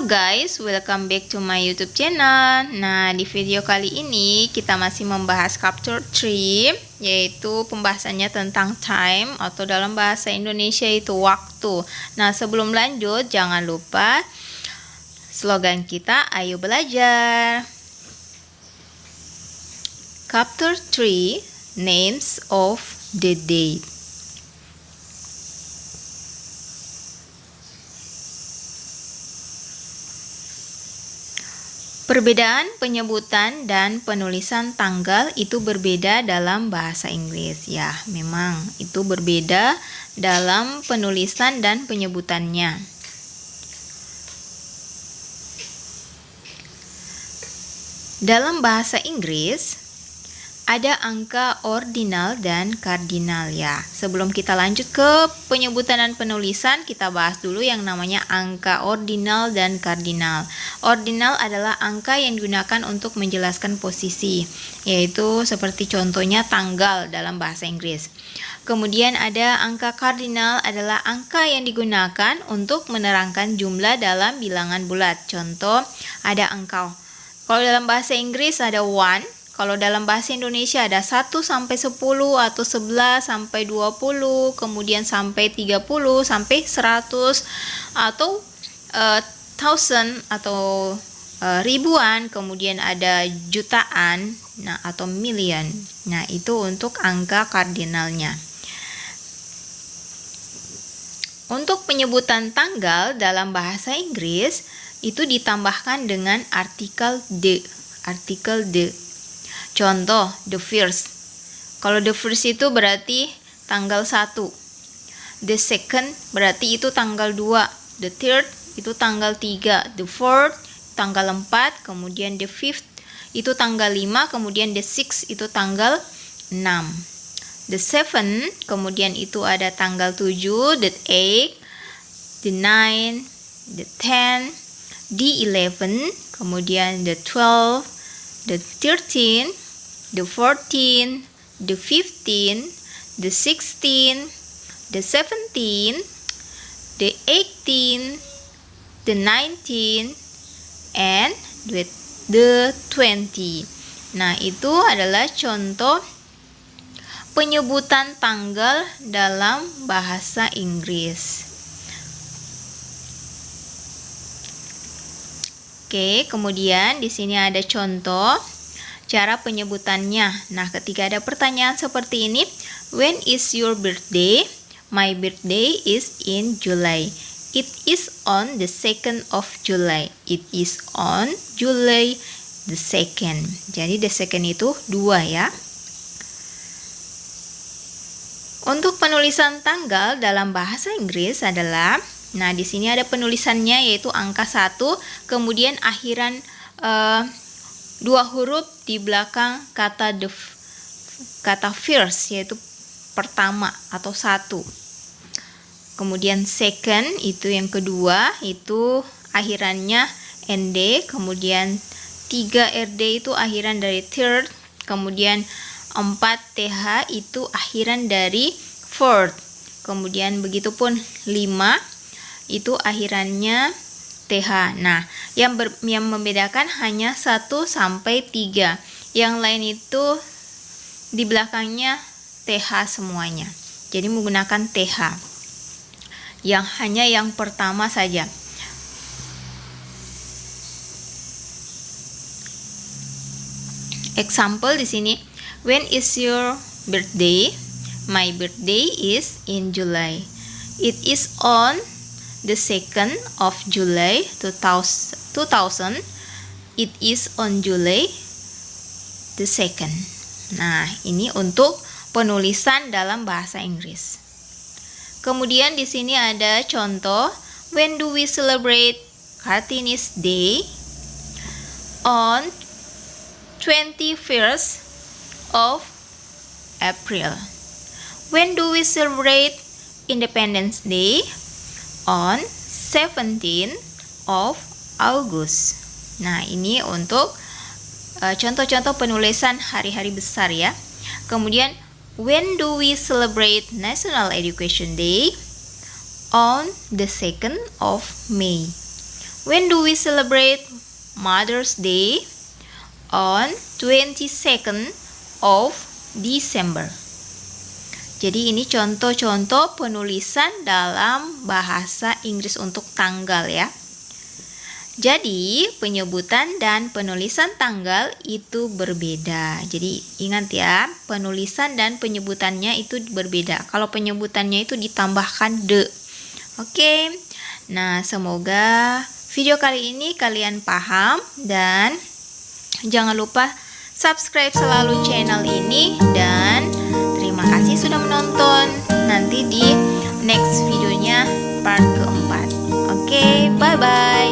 Halo guys, welcome back to my YouTube channel. Nah, di video kali ini kita masih membahas chapter 3, yaitu pembahasannya tentang time atau dalam bahasa Indonesia itu waktu. Nah, sebelum lanjut jangan lupa slogan kita, ayo belajar. Chapter 3, names of the day. Perbedaan penyebutan dan penulisan tanggal itu berbeda dalam bahasa Inggris. Ya, memang itu berbeda dalam penulisan dan penyebutannya. Dalam bahasa Inggris ada angka ordinal dan kardinal ya. Sebelum kita lanjut ke penyebutan dan penulisan, kita bahas dulu yang namanya angka ordinal dan kardinal. Ordinal adalah angka yang digunakan untuk menjelaskan posisi, yaitu seperti contohnya tanggal dalam bahasa Inggris. Kemudian ada angka kardinal adalah angka yang digunakan untuk menerangkan jumlah dalam bilangan bulat. Contoh, ada angka, kalau dalam bahasa Inggris ada 1, kalau dalam bahasa Indonesia ada 1 sampai 10 atau 11 sampai 20, kemudian sampai 30 sampai 100 atau 1000 atau ribuan, kemudian ada jutaan, nah atau million. Nah, itu untuk angka kardinalnya. Untuk penyebutan tanggal dalam bahasa Inggris itu ditambahkan dengan artikel the. Contoh, the first. Kalau the first itu berarti tanggal 1. The second berarti itu tanggal 2. The third itu tanggal 3. The fourth tanggal 4. Kemudian the fifth itu tanggal 5. Kemudian the sixth itu tanggal 6. The seventh kemudian itu ada tanggal 7. The eighth, the nine, the 10, the 11, kemudian the 12, the 13, the 14, the 15, the 16, the 17, the 18, the 19, and the 20. Nah, itu adalah contoh penyebutan tanggal dalam bahasa Inggris. Oke, kemudian di sini ada contoh cara penyebutannya. Nah, ketika ada pertanyaan seperti ini, when is your birthday? My birthday is in July. It is on the 2nd of July. It is on July the 2nd. Jadi the 2nd itu 2 ya. Untuk penulisan tanggal dalam bahasa Inggris adalah, nah di sini ada penulisannya yaitu angka 1, kemudian akhiran 2 huruf di belakang kata first, yaitu pertama atau 1. Kemudian second itu yang kedua, itu akhirannya nd, kemudian 3 rd itu akhiran dari third, kemudian 4 th itu akhiran dari fourth, kemudian begitupun 5 itu akhirannya th. Nah, yang membedakan hanya 1 sampai 3. Yang lain itu di belakangnya th semuanya. Jadi menggunakan th. Yang hanya yang pertama saja. Example di sini, when is your birthday? My birthday is in July. It is on the 2nd of July 2000. It is on July the 2nd. Nah, ini untuk penulisan dalam bahasa Inggris. Kemudian di sini ada contoh, when do we celebrate Kartini's Day? On 21st of April. When do we celebrate Independence Day? On 17 of August. Nah, ini untuk contoh-contoh penulisan hari-hari besar ya. Kemudian, when do we celebrate National Education Day? On the 2nd of May. When do we celebrate Mother's Day? On 22nd of December. Jadi ini contoh-contoh penulisan dalam bahasa Inggris untuk tanggal ya. Jadi penyebutan dan penulisan tanggal itu berbeda. Jadi ingat ya, penulisan dan penyebutannya itu berbeda. Kalau penyebutannya itu ditambahkan de. Oke. Nah, semoga video kali ini kalian paham dan jangan lupa subscribe selalu channel ini dan terima kasih sudah menonton. Nanti di next videonya part keempat. Oke, bye bye.